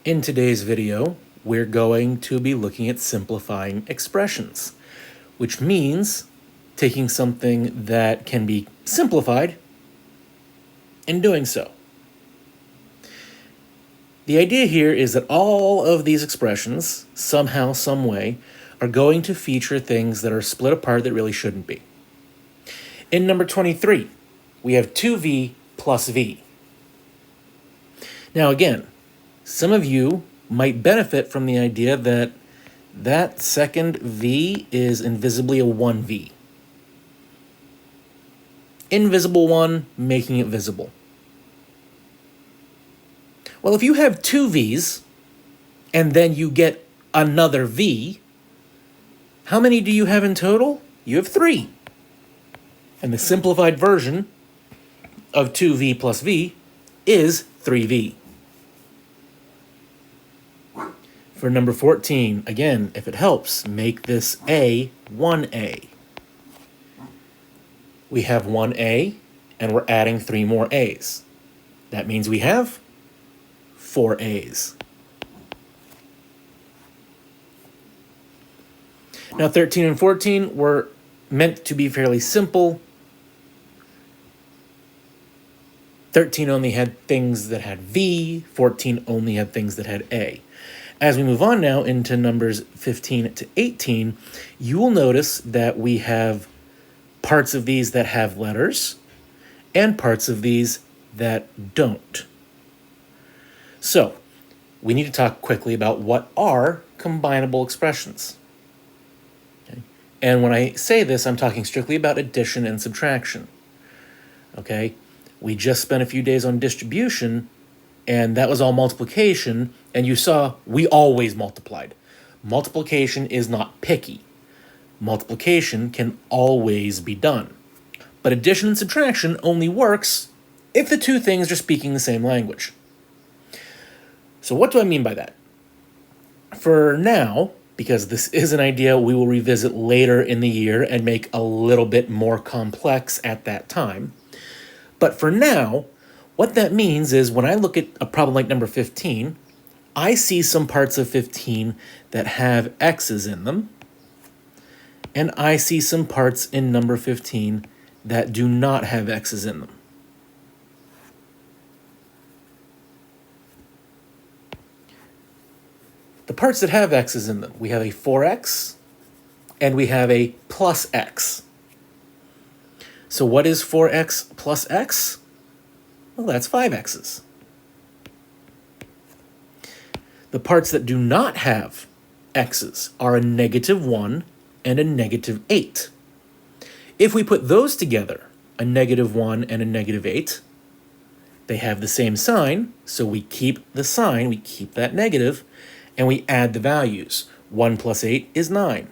In today's video, we're going to be looking at simplifying expressions, which means taking something that can be simplified and doing so. The idea here is that all of these expressions, somehow, some way, are going to feature things that are split apart that really shouldn't be. In number 23, we have 2v plus v. Now again, some of you might benefit from the idea that that second v is invisibly a 1v. Invisible one, making it visible. Well, if you have two v's, and then you get another v, how many do you have in total? You have 3. And the simplified version of 2v plus v is 3v. For number 14, again, if it helps, make this a 1a. We have 1a, and we're adding 3 more a's. That means we have 4 a's. Now 13 and 14 were meant to be fairly simple. 13 only had things that had v, 14 only had things that had a. As we move on now into numbers 15 to 18, you will notice that we have parts of these that have letters and parts of these that don't. So, we need to talk quickly about what are combinable expressions. Okay? And when I say this, I'm talking strictly about addition and subtraction. Okay? We just spent a few days on distribution, and that was all multiplication, and you saw we always multiplied. Multiplication is not picky. Multiplication can always be done. But addition and subtraction only works if the two things are speaking the same language. So what do I mean by that? For now, because this is an idea we will revisit later in the year and make a little bit more complex at that time, but for now, what that means is when I look at a problem like number 15, I see some parts of 15 that have x's in them, and I see some parts in number 15 that do not have x's in them. The parts that have x's in them, we have a 4x and we have a plus x. So what is 4x plus x? Well, that's 5 x's. The parts that do not have x's are a -1 and a -8. If we put those together, a -1 and a -8, they have the same sign, so we keep the sign, we keep that negative, and we add the values. 1 plus 8 is 9.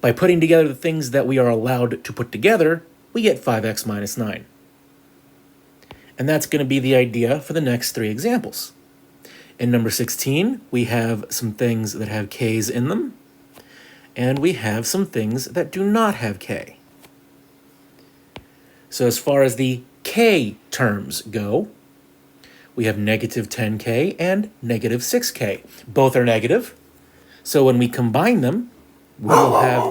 By putting together the things that we are allowed to put together, we get 5x minus 9. And that's going to be the idea for the next 3 examples. In number 16, we have some things that have k's in them, and we have some things that do not have k. So as far as the k terms go, we have -10k and -6k. Both are negative, so when we combine them, we will have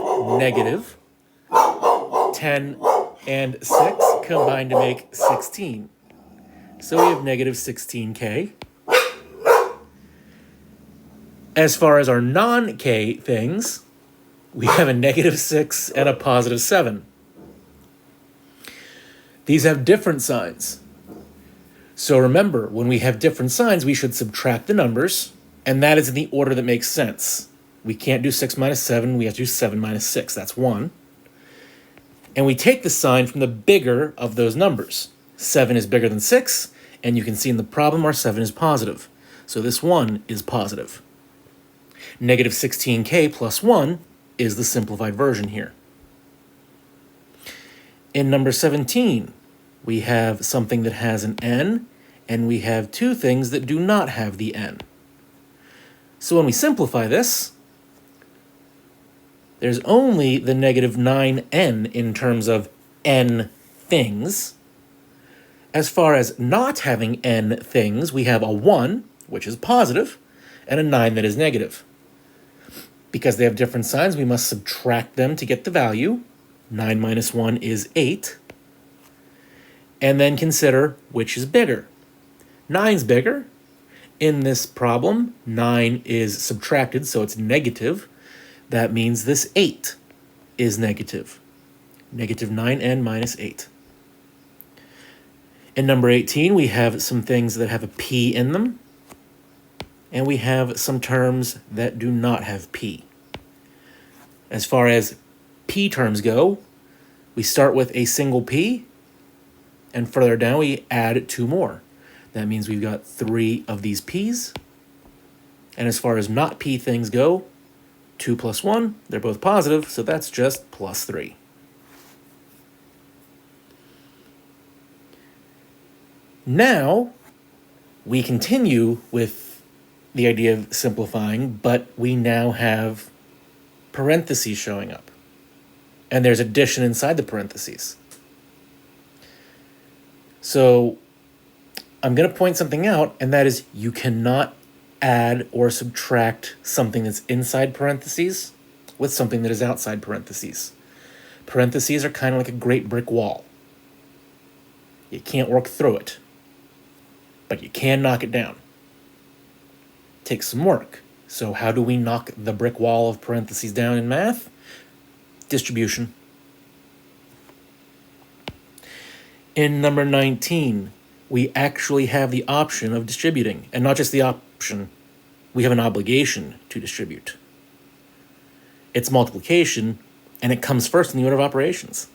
-10 and 6 combined to make 16. So we have -16k. As far as our non-k things, we have a -6 and a +7. These have different signs. So remember, when we have different signs, we should subtract the numbers, and that is in the order that makes sense. We can't do 6 minus 7, we have to do 7 minus 6, that's 1. And we take the sign from the bigger of those numbers. 7 is bigger than 6, and you can see in the problem our 7 is positive. So this 1 is positive. -16k plus 1 is the simplified version here. In number 17, we have something that has an n, and we have 2 things that do not have the n. So when we simplify this, there's only the -9n in terms of n things, As far as not having n things, we have a 1, which is positive, and a 9 that is negative. Because they have different signs, we must subtract them to get the value. 9 minus 1 is 8. And then consider which is bigger. 9's bigger. In this problem, 9 is subtracted, so it's negative. That means this 8 is negative. Negative 9n minus 8. In number 18, we have some things that have a p in them, and we have some terms that do not have p. As far as p terms go, we start with a single p, and further down we add 2 more. That means we've got 3 of these p's. And as far as not p things go, 2 plus 1, they're both positive, so that's just plus 3. Now, we continue with the idea of simplifying, but we now have parentheses showing up. And there's addition inside the parentheses. So I'm going to point something out, and that is you cannot add or subtract something that's inside parentheses with something that is outside parentheses. Parentheses are kind of like a great brick wall. You can't work through it, but you can knock it down. Takes some work. So how do we knock the brick wall of parentheses down in math? Distribution. In number 19, we actually have the option of distributing, and not just the option, we have an obligation to distribute. It's multiplication, and it comes first in the order of operations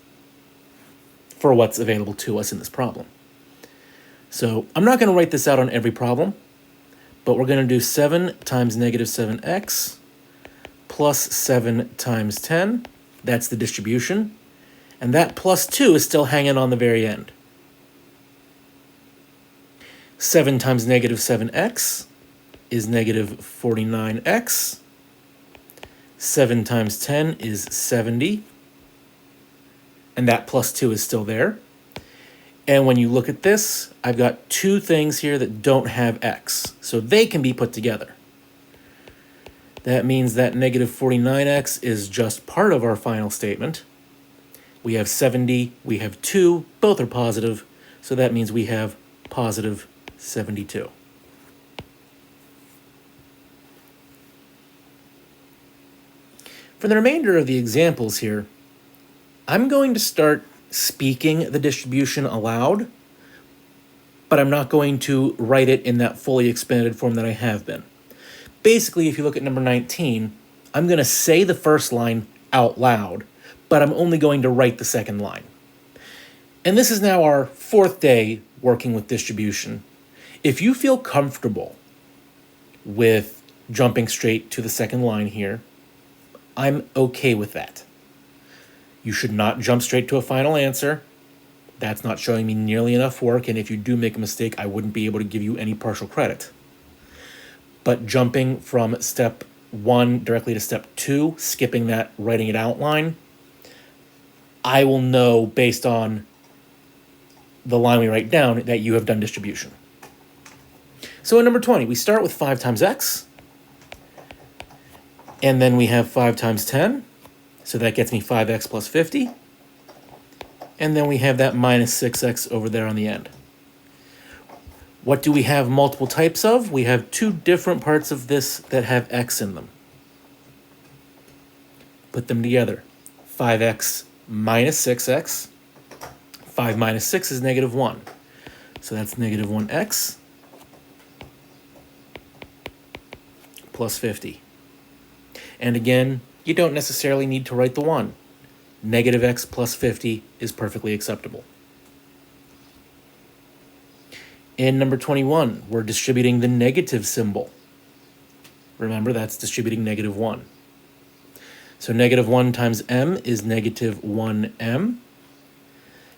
for what's available to us in this problem. So I'm not going to write this out on every problem, but we're going to do 7 times negative 7x plus 7 times 10. That's the distribution. And that plus 2 is still hanging on the very end. 7 times negative 7x is negative 49x. 7 times 10 is 70. And that plus 2 is still there. And when you look at this, I've got 2 things here that don't have x, so they can be put together. That means that negative 49x is just part of our final statement. We have 70, we have 2, both are positive, so that means we have positive 72. For the remainder of the examples here, I'm going to start speaking the distribution aloud, but I'm not going to write it in that fully expanded form that I have been. Basically, if you look at number 19, I'm going to say the first line out loud, but I'm only going to write the second line. And this is now our 4th day working with distribution. If you feel comfortable with jumping straight to the second line here, I'm okay with that. You should not jump straight to a final answer. That's not showing me nearly enough work, and if you do make a mistake, I wouldn't be able to give you any partial credit. But jumping from step 1 directly to step 2, skipping that, writing it out line, I will know based on the line we write down that you have done distribution. So in number 20, we start with 5 times x, and then we have 5 times 10. So that gets me 5x plus 50. And then we have that minus 6x over there on the end. What do we have multiple types of? We have 2 different parts of this that have x in them. Put them together. 5x minus 6x. 5 minus 6 is negative 1. So that's negative 1x plus 50. And again, you don't necessarily need to write the 1. Negative x plus 50 is perfectly acceptable. In number 21, we're distributing the negative symbol. Remember, that's distributing negative 1. So negative 1 times m is negative 1m.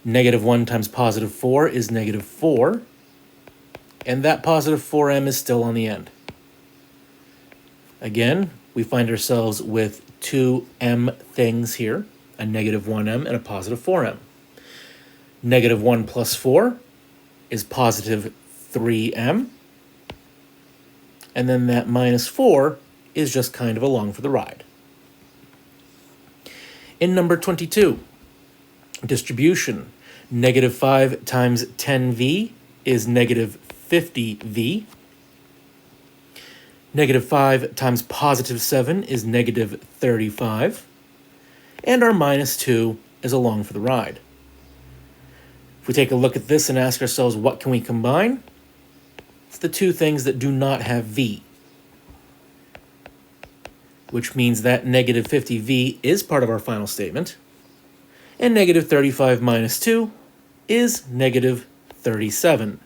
Negative 1 times positive 4 is negative 4. And that positive 4m is still on the end. Again, we find ourselves with 2 m things here, a negative 1m and a positive 4m. Negative 1 plus 4 is positive 3m. And then that minus 4 is just kind of along for the ride. In number 22, distribution. Negative 5 times 10v is negative 50v. Negative 5 times positive 7 is negative 35. And our minus 2 is along for the ride. If we take a look at this and ask ourselves, what can we combine? It's the two things that do not have v, which means that negative 50v is part of our final statement, and negative 35 minus 2 is negative 37.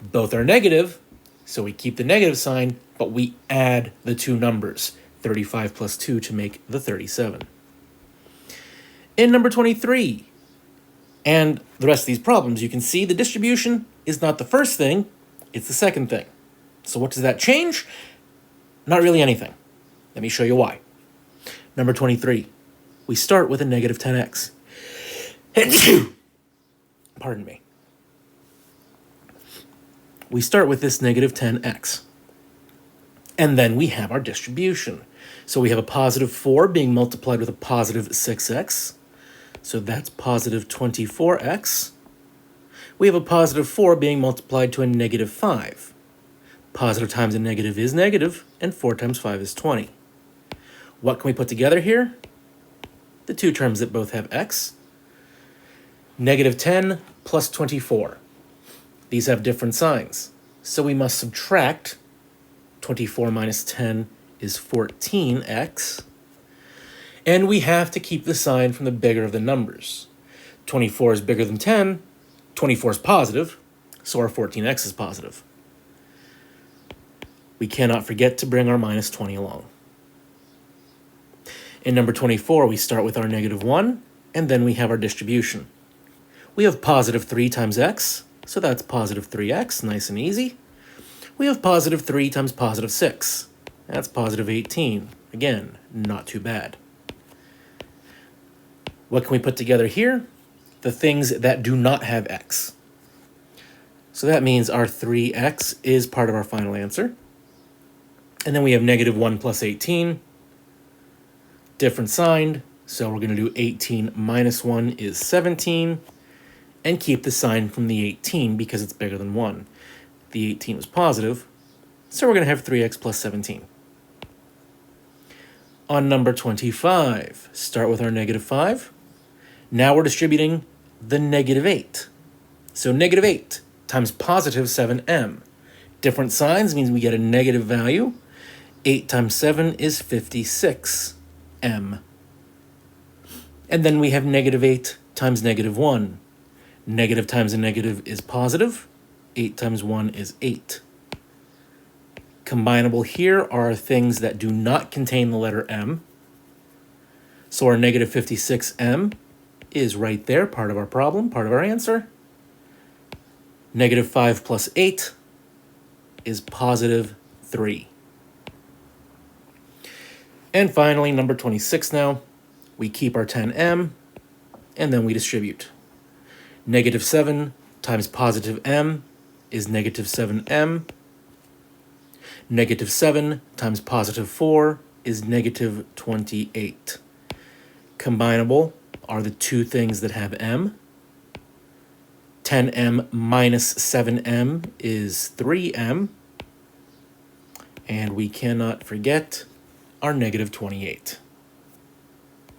Both are negative, so we keep the negative sign, but we add the two numbers, 35 plus 2, to make the 37. In number 23, and the rest of these problems, you can see the distribution is not the first thing, it's the second thing. So what does that change? Not really anything. Let me show you why. Number 23, we start with a negative 10x. Pardon me. We start with this negative 10x. And then we have our distribution. So we have a positive 4 being multiplied with a positive 6x. So that's positive 24x. We have a positive 4 being multiplied to a negative 5. Positive times a negative is negative, and 4 times 5 is 20. What can we put together here? The two terms that both have x. Negative 10 plus 24. These have different signs, so we must subtract. 24 minus 10 is 14x. And we have to keep the sign from the bigger of the numbers. 24 is bigger than 10. 24 is positive, so our 14x is positive. We cannot forget to bring our minus 20 along. In number 24, we start with our negative 1, and then we have our distribution. We have positive 3 times x, so that's positive 3x, nice and easy. We have positive 3 times positive 6. That's positive 18. Again, not too bad. What can we put together here? The things that do not have x. So that means our 3x is part of our final answer. And then we have negative 1 plus 18. Different sign, so we're going to do 18 minus 1 is 17. And keep the sign from the 18 because it's bigger than 1. The 18 was positive, so we're going to have 3x plus 17. On number 25, start with our negative 5. Now we're distributing the negative 8. So negative 8 times positive 7m. Different signs means we get a negative value. 8 times 7 is 56m. And then we have negative 8 times negative 1. Negative times a negative is positive. 8 times 1 is 8. Combinable here are things that do not contain the letter m. So our negative 56m is right there, part of our problem, part of our answer. Negative 5 plus 8 is positive 3. And finally, number 26 now, we keep our 10m, and then we distribute. Negative 7 times positive m is negative 7m. Negative 7 times positive 4 is negative 28. Combinable are the two things that have m. 10m minus 7m is 3m. And we cannot forget our negative 28.